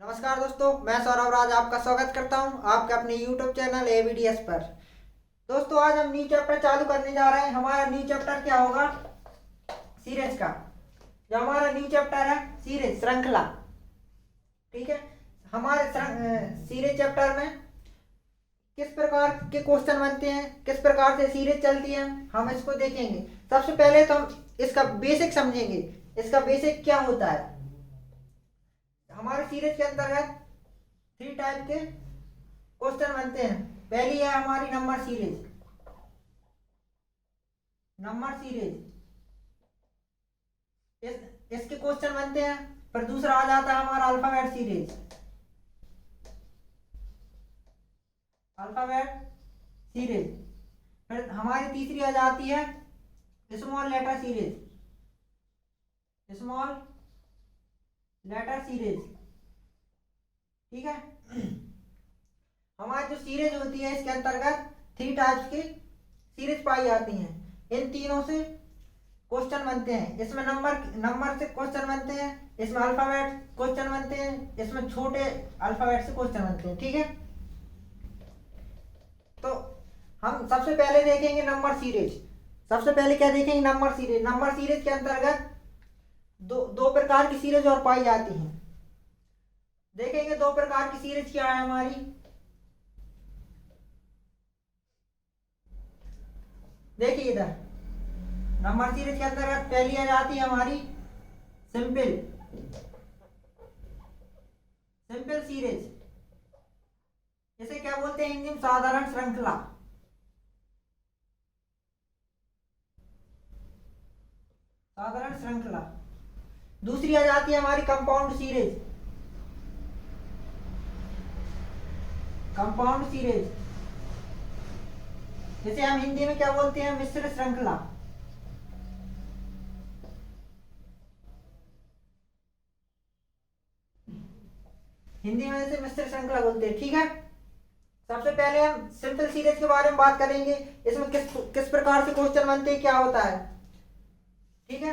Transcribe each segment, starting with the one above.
नमस्कार दोस्तों, मैं सौरभ राज आपका स्वागत करता हूं आपके अपने YouTube चैनल AVDS पर। दोस्तों, आज हम न्यू चैप्टर चालू करने जा रहे हैं। हमारा न्यू चैप्टर क्या होगा? सीरीज का। जो हमारा न्यू चैप्टर है सीरीज श्रृंखला, ठीक है। हमारे सीरीज चैप्टर में किस प्रकार के क्वेश्चन बनते हैं, किस प्रकार से सीरीज चलती है, हम इसको देखेंगे। सबसे पहले तो हम इसका बेसिक समझेंगे। इसका बेसिक क्या होता है? हमारे सीरीज के अंतर्गत 3 टाइप के क्वेश्चन बनते हैं। पहली है हमारी नंबर सीरीज। नंबर सीरीज इसके क्वेश्चन बनते हैं। फिर दूसरा आ जाता है हमारा अल्फाबेट सीरीज। Alphabet series. फिर हमारी तीसरी आ जाती है small letter series. Small letter series, ठीक है। हमारी जो सीरीज होती है इसके अंतर्गत 3 टाइप्स की सीरीज पाई जाती हैं। इन तीनों से क्वेश्चन बनते हैं। इसमें नंबर से क्वेश्चन बनते हैं, इसमें अल्फाबेट क्वेश्चन बनते हैं, इसमें छोटे अल्फाबेट से क्वेश्चन बनते हैं, ठीक है। तो हम सबसे पहले देखेंगे नंबर सीरीज। सबसे पहले क्या देखेंगे? Number series. नंबर सीरीज के अंतर्गत दो प्रकार की सीरीज और पाई जाती हैं। देखेंगे 2 प्रकार की सीरीज क्या है हमारी। देखिए इधर नंबर सीरीज के अंतर्गत पहली आ जाती है हमारी सिंपल सीरीज। इसे क्या बोलते हैं हिंदी में? साधारण श्रृंखला। साधारण श्रृंखला। दूसरी आ जाती है हमारी कंपाउंड सीरीज। कंपाउंड सीरीज, जिसे हम हिंदी में क्या बोलते हैं? मिश्र श्रृंखला। हिंदी में इसे मिश्र श्रृंखला बोलते हैं, ठीक है। सबसे पहले हम सिंपल सीरीज के बारे में बात करेंगे। इसमें किस प्रकार से क्वेश्चन बनते हैं, क्या होता है, ठीक है।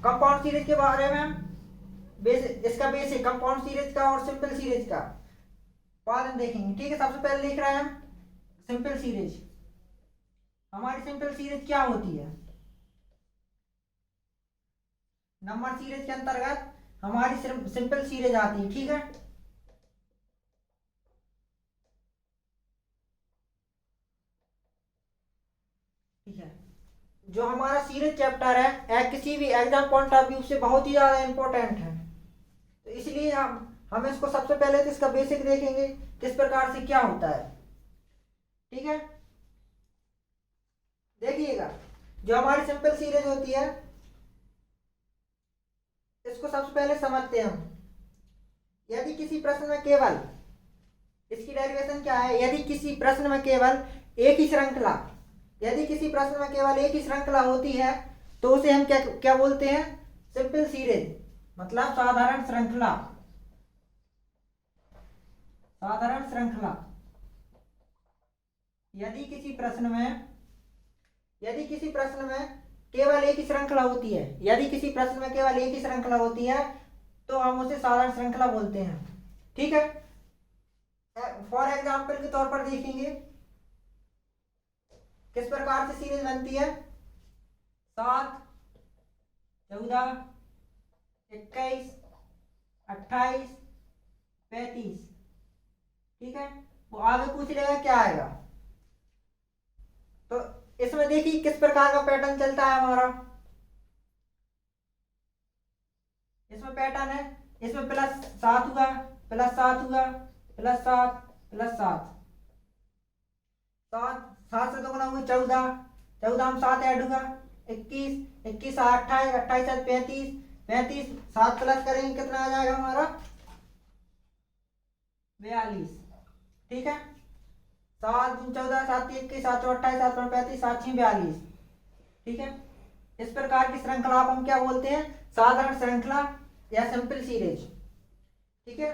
कंपाउंड सीरीज के बारे में हम इसका बेसिक कंपाउंड सीरीज का और सिंपल सीरीज का बाद में देखेंगे, ठीक है। सबसे पहले देख रहे हैं हम सिंपल सीरीज। हमारी सिंपल सीरीज क्या होती है? नंबर सीरीज के अंतर्गत हमारी सिंपल सीरीज आती है, ठीक है। ठीक है। जो हमारा सीरीज चैप्टर है किसी भी एग्जाम पॉइंट ऑफ व्यू से बहुत ही ज्यादा इंपॉर्टेंट है। तो इसलिए हम इसको सबसे पहले तो इसका बेसिक देखेंगे, किस प्रकार से क्या होता है, ठीक है। देखिएगा, जो हमारी सिंपल सीरीज होती है इसको सबसे पहले समझते हैं हम। यदि किसी प्रश्न में केवल, इसकी डेरिवेशन क्या है? यदि किसी प्रश्न में केवल एक ही श्रृंखला यदि किसी प्रश्न में केवल एक ही श्रृंखला होती है तो उसे हम क्या क्या बोलते हैं? सिंपल सीरीज, मतलब साधारण श्रृंखला। साधारण श्रृंखला। यदि किसी प्रश्न में केवल एक ही श्रृंखला होती है, यदि किसी प्रश्न में केवल एक ही श्रृंखला होती है तो हम उसे साधारण श्रृंखला बोलते हैं, ठीक है। फॉर एग्जाम्पल के तौर पर देखेंगे किस प्रकार से सीरीज बनती है। 7, 14, 21, 28, 35, ठीक है। वो आगे पूछ लेगा क्या आएगा। तो इसमें देखिए किस प्रकार का पैटर्न चलता है हमारा। इसमें पैटर्न है, इसमें +7 हुआ, +7 हुआ, +7, +7, 7 से 2 गुना हुए 14, 14 में 7 ऐड होगा 21, 21 28, 28 से 35, 35 7 प्लस करेंगे कितना आ जाएगा हमारा? 42, ठीक है। 7 दूनी 14, 7 3 21, 7 4 28, 7 5 35, 7 6 42, ठीक है। इस प्रकार की श्रृंखला को हम क्या बोलते हैं? साधारण श्रृंखला या सिंपल सीरीज, ठीक है।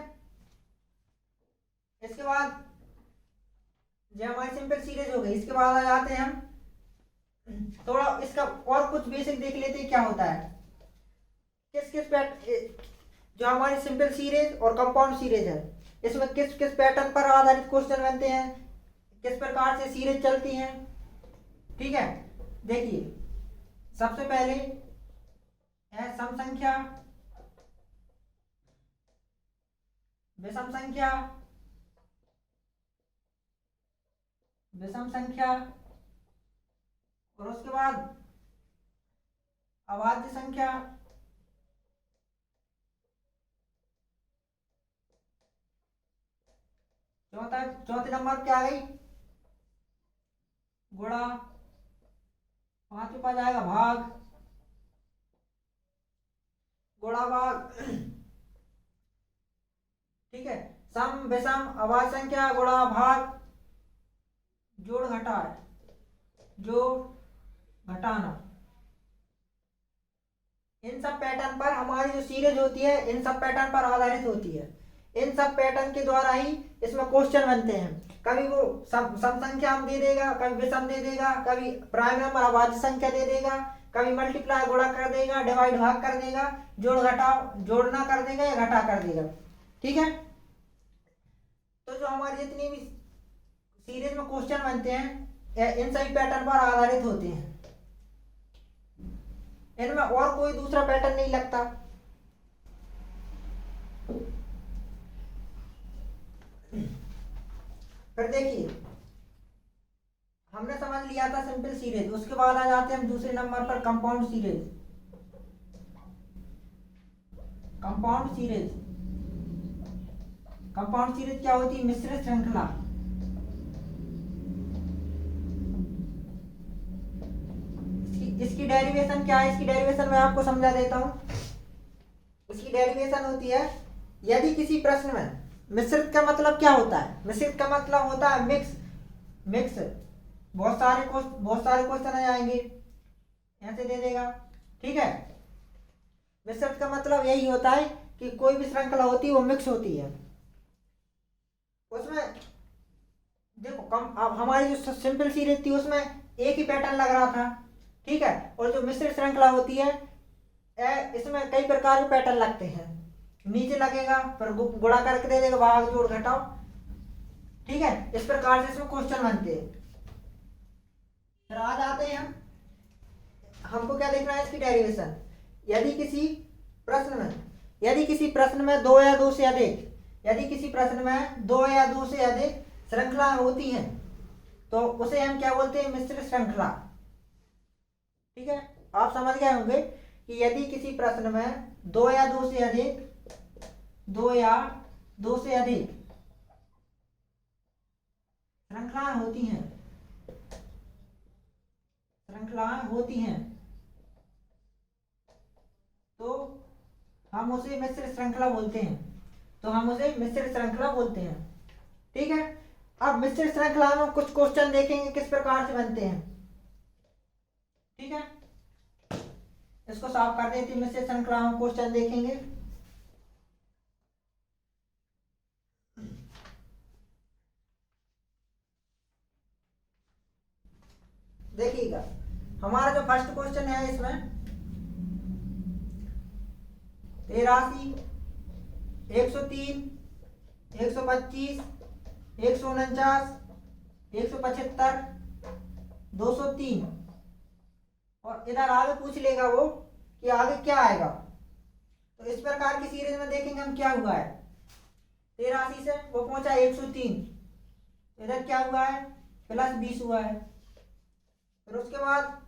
इसके बाद जो हमारी सिंपल सीरीज हो गई, इसके बाद आ जाते हैं हम थोड़ा इसका और कुछ बेसिक देख लेते हैं क्या होता है। किस किस जो हमारी सिंपल सीरीज और कंपाउंड सीरीज है, इसमें किस किस पैटर्न पर आधारित क्वेश्चन बनते हैं, किस प्रकार से सीरीज चलती हैं। ठीक है, देखिए सबसे पहले है सम संख्या, विषम संख्या, विषम संख्या, और उसके बाद अभाज्य संख्या, चौथे नंबर पे आ गई गुणा, पांचवें पर जाएगा भाग, गुणा भाग। ठीक है, सम विषम अभाज्य संख्या गुणा भाग, जोड़ घटा है, जोड़ घटाना। इन सब पैटर्न पर हमारी जो सीरीज होती है इन सब पैटर्न पर आधारित होती है। इन सब पैटर्न के द्वारा ही इसमें क्वेश्चन बनते हैं। कभी वो सम संख्या हम दे देगा, कभी विषम दे देगा, कभी प्राइम नंबर अभाज्य संख्या दे देगा, कभी मल्टीप्लाई गुणा कर देगा, डिवाइड भाग कर देगा, जोड़ घटा जोड़ना कर देगा या घटा कर देगा। ठीक है, तो जो हमारी जितनी भी सीरीज में क्वेश्चन बनते हैं इन सभी पैटर्न पर आधारित होते हैं। इनमें और कोई दूसरा पैटर्न नहीं लगता। फिर देखिए, हमने समझ लिया था सिंपल सीरीज, उसके बाद आ जाते हैं हम दूसरे नंबर पर compound series. Compound series, compound series क्या होती है? मिश्रित श्रृंखला। इसकी डेरिवेशन क्या है? इसकी डेरिवेशन मैं आपको समझा देता हूं। इसकी डेरिवेशन होती है, यदि किसी प्रश्न में मिश्रित का मतलब क्या होता है? मिश्रित का मतलब होता है मिक्स। मिक्स बहुत सारे क्वेश्चन आ जाएंगे, ऐसे दे देगा। ठीक है, मिश्रित का मतलब यही होता है कि कोई भी श्रृंखला होती है वो मिक्स होती है। उसमें देखो अब हमारी जो सिंपल सीरीज थी उसमें एक ही पैटर्न लग रहा था। ठीक है, और जो मिश्रित श्रृंखला होती है इसमें कई प्रकार के पैटर्न लगते हैं। नीचे लगेगा, फिर गुणा करके दे देगा, भाग जोड़ घटाओ। ठीक है, इस प्रकार से इसमें क्वेश्चन बनते हैं। फिर आ जाते हैं हमको क्या देखना है? इसकी डेरिवेशन। यदि किसी प्रश्न में दो या दो से अधिक श्रृंखला होती हैं तो उसे हम क्या बोलते हैं? मिश्रित श्रृंखला। ठीक है, आप समझ गए होंगे कि यदि किसी प्रश्न में दो या दो से अधिक श्रृंखलाएं होती हैं तो हम उसे मिश्रित श्रृंखला बोलते हैं। ठीक है, अब मिश्रित श्रृंखला में कुछ क्वेश्चन देखेंगे किस प्रकार से बनते हैं। ठीक है, इसको साफ कर देते हैं। मिश्रित श्रृंखला में क्वेश्चन देखेंगे। देखिएगा, हमारा जो फर्स्ट क्वेश्चन है इसमें 83, 103, 125, 149, 175, 203, और इधर आगे पूछ लेगा वो कि आगे क्या आएगा। तो इस प्रकार की सीरीज में देखेंगे हम क्या हुआ है। 83 से वो पहुंचा 103, इधर क्या हुआ है? +20 हुआ है। फिर उसके बाद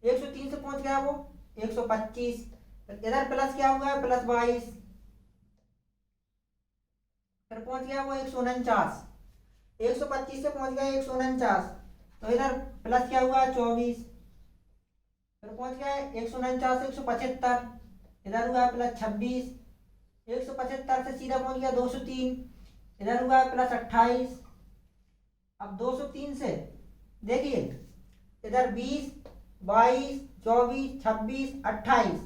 103 से पहुंच गया वो 125, इधर प्लस क्या हुआ है? +22। फिर पहुंच गया वो 149, 125 से पहुंच गया 149, तो इधर प्लस क्या हुआ है? 24। फिर पहुंच गया 149 से 175, इधर हुआ है +26। 175 से सीधा पहुंच गया 203, इधर हुआ है +28। अब 203 से देखिए इधर 20, 22, 24, 26, 28।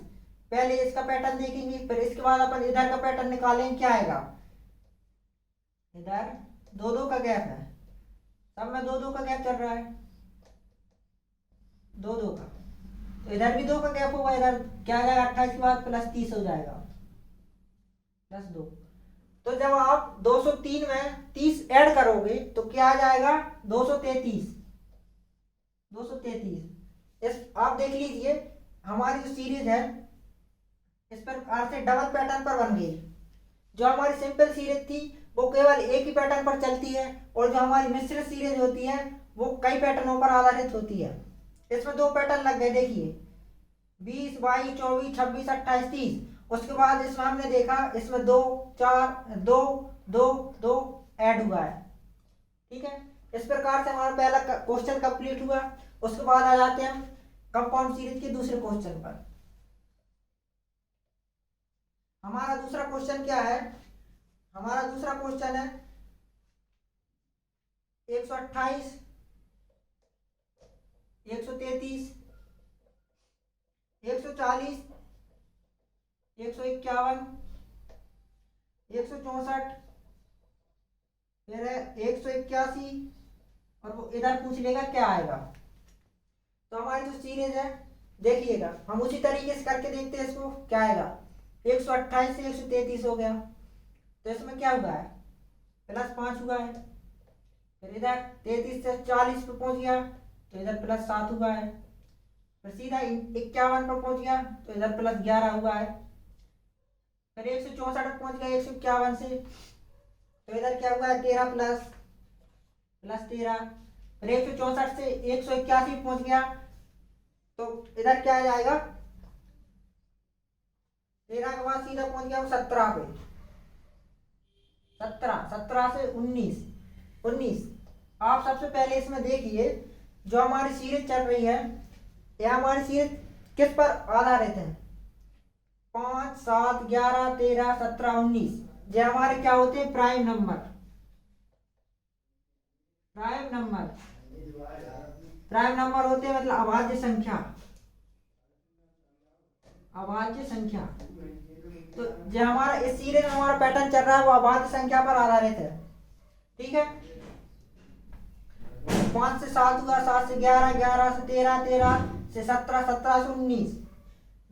पहले इसका पैटर्न देखेंगे, फिर इसके बाद अपन इधर का पैटर्न निकालेंगे। क्या आएगा? इधर 2-2 का गैप है, सब में 2-2 का गैप चल रहा है, 2-2 का। तो इधर भी 2 का गैप होगा, इधर क्या आ जाएगा? 28 के बाद +30 हो जाएगा। प्लस 2। तो जब आप 203 में 30 ऐड करोगे तो क्या आ जाएगा 233। 233 इस आप देख लीजिए हमारी जो सीरीज है इस प्रकार से डबल पैटर्न पर बन गई। जो हमारी सिंपल सीरीज थी वो केवल एक ही पैटर्न पर चलती है और जो हमारी मिश्रित सीरीज होती है वो कई पैटर्नों पर आधारित होती है। इसमें दो पैटर्न लग गए देखिए 20 22 24 26 28 30। उसके बाद इसमें हमने देखा इसमें 2 4 2 2 2 ऐड हुआ है। ठीक है, इस प्रकार से हमारा पहला क्वेश्चन कंप्लीट हुआ। उसके बाद आ जाते हैं हम कंपाउंड सीरीज के दूसरे क्वेश्चन पर। हमारा दूसरा क्वेश्चन क्या है? हमारा दूसरा क्वेश्चन है 128 133 140 151 164 फिर है 181 और वो इधर पूछ लेगा क्या आएगा। तो हमारी जो सीरीज है देखिएगा हम उसी तरीके से करके देखते हैं इसको क्या आएगा। 128 से 133 हो गया तो इसमें क्या हुआ है +5 हुआ है। फिर इधर 33 से 40 पे पहुंच गया तो इधर +7 हुआ है। फिर सीधा 51 पर पहुंच गया तो इधर +11 हुआ है। फिर 164 पर पहुंच गया 151 से तो इधर क्या हुआ है 13 +13। फिर 164 से 181 पहुंच गया तो इधर क्या आ जाएगा 13 के बाद सीधा पहुंच गया 17 पे। 17 से 19। आप सबसे पहले इसमें देखिए जो हमारी सीरीज चल रही है यह हमारी सीरीज किस पर आधारित है 5 7 11 13 17 19। ये हमारे क्या होते हैं प्राइम नंबर। प्राइम नंबर होते हैं मतलब अभाज्य संख्या। तो जो हमारा इस सीरीज में हमारा पैटर्न चल रहा है वो अभाज्य संख्या पर आधारित है। ठीक है, 5 से 7 हुआ 7 से 11 11 से 13 13 से 17 17 से 19।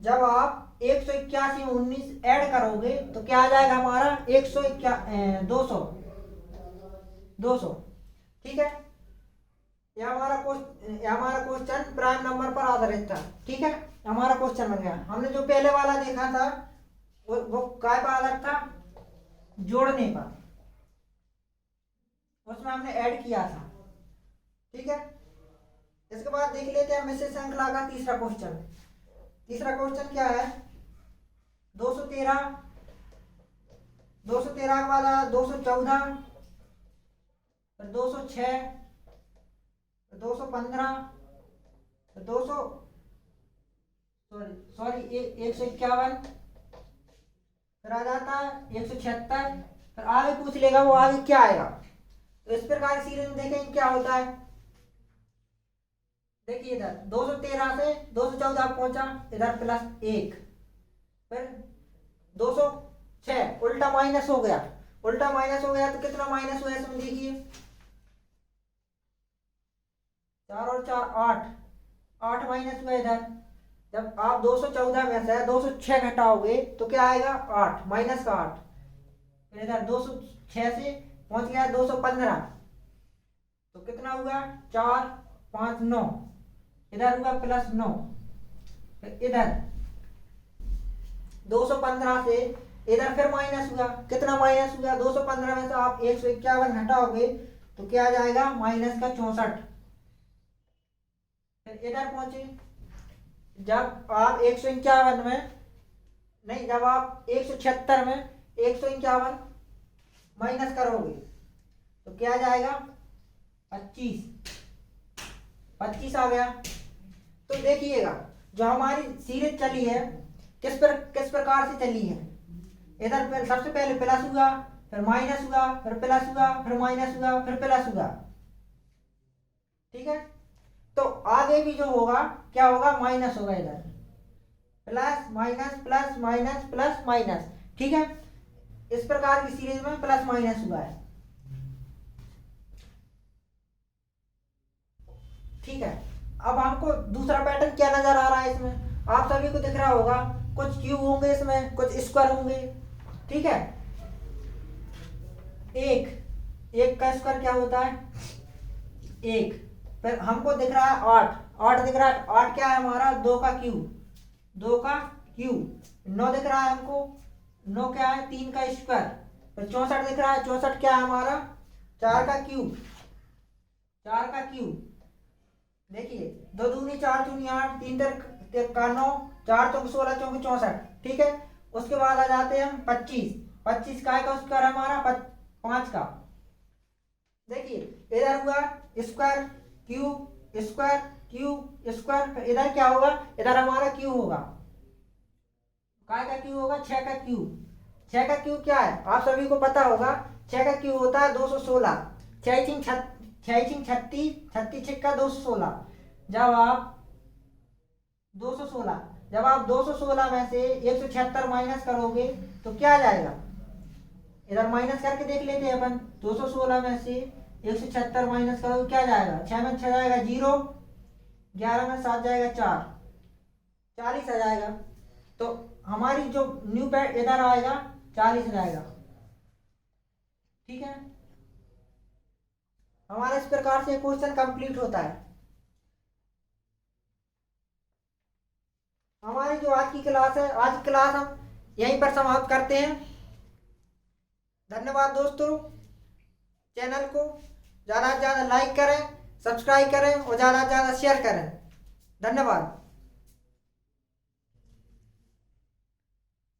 जब आप 181 में 19 ऐड करोगे तो क्या आ जाएगा हमारा 200। ठीक है, यह हमारा क्वेश्चन प्राइम नंबर पर आधारित था। ठीक है, हमारा क्वेश्चन बन गया। हमने जो पहले वाला देखा था वो काय पर आधारित था जोड़ने पर, उसमें हमने ऐड किया था। ठीक है, इसके बाद देख लेते हैं मिश्रित श्रृंखला का तीसरा क्वेश्चन। तीसरा क्वेश्चन क्या है 213 के बाद आया 214 फिर 206 फिर 215 फिर 151 फिर आ जाता है 176। फिर आगे पूछ लेगा वो आगे क्या आएगा। तो इस प्रकार सीरीज में देखेंगे क्या होता है। देखिए इधर 213 से 214 पहुंचा इधर +1 फिर 206 उल्टा माइनस हो गया तो कितना माइनस हुआ इसमें देखिए 4 और 4 8 माइनस हुआ इधर। जब आप 214 में से 206 घटाओगे तो क्या आएगा 8 माइनस का 8। फिर इधर 206 से पहुंच गया 215 तो कितना हुआ 4 5 9 इधर हुआ +9। फिर इधर 215 से इधर फिर माइनस हुआ कितना माइनस हुआ 215 में से आप 151 हटाओगे तो क्या आ जाएगा -64। फिर इधर पहुंचे जब आप 151 में नहीं जब आप 176 में 151 माइनस करोगे तो क्या आ जाएगा 25 आ गया। तो देखिएगा जो हमारी सीरीज चली है किस प्रकार से चली है। इधर सबसे पहले प्लस हुआ फिर माइनस हुआ फिर प्लस हुआ फिर माइनस हुआ फिर प्लस हुआ। ठीक है, तो आगे भी जो होगा क्या होगा माइनस होगा इधर प्लस माइनस। ठीक है, इस प्रकार की सीरीज में प्लस माइनस हुआ है। ठीक है, अब हमको दूसरा पैटर्न क्या नजर आ रहा है इसमें आप सभी को दिख रहा होगा कुछ क्यूब होंगे इसमें कुछ स्क्वायर होंगे। ठीक है। एक एक का स्क्वायर क्या होता है? एक। फिर हमको दिख रहा है 8, 8 दिख रहा है, 8 क्या है हमारा? 2 का क्यूब, 2 का क्यूब। 9 दिख रहा है हमको, 9 क्या है? 3 का स्क्वायर। फिर 64 दिख रहा है, 64 क्या है हमारा? 4 का क्यूब, 4 का क्यूब। देखिए 2 दूनी 4 दूनी 8, 3 का 9, 4 चौक 16, चौक 64, ठीक है। उसके बाद आ जाते हैं हम 25, 25 का स्क्वायर हमारा 5 का। देखिए इधर हुआ square cube square cube square, इधर क्या होगा? इधर हमारा क्यूब होगा। काय का क्यूब होगा? 6 का क्यूब। 6 का क्यूब क्या है आप सभी को पता होगा? 6 का क्यूब होता है 216। 6 छीन 36, 36 छिक्का 216। जब आप 216 जब आप 216 में से 176 माइनस करोगे तो क्या आ जाएगा? इधर माइनस करके देख लेते हैं अपन। 216 में से 176 माइनस करोगे क्या जाएगा? 6 में 6 जाएगा 0, 11 में 7 जाएगा 4, 40 आ जाएगा। तो हमारी जो न्यू पैड इधर आएगा 40 जाएगा, ठीक है। हमारा इस प्रकार से क्वेश्चन कंप्लीट होता है। हमारी जो आज की क्लास है, आज की क्लास हम यहीं पर समाप्त करते हैं। धन्यवाद दोस्तों। चैनल को ज़्यादा से ज़्यादा लाइक करें, सब्सक्राइब करें और ज़्यादा से ज़्यादा शेयर करें। धन्यवाद।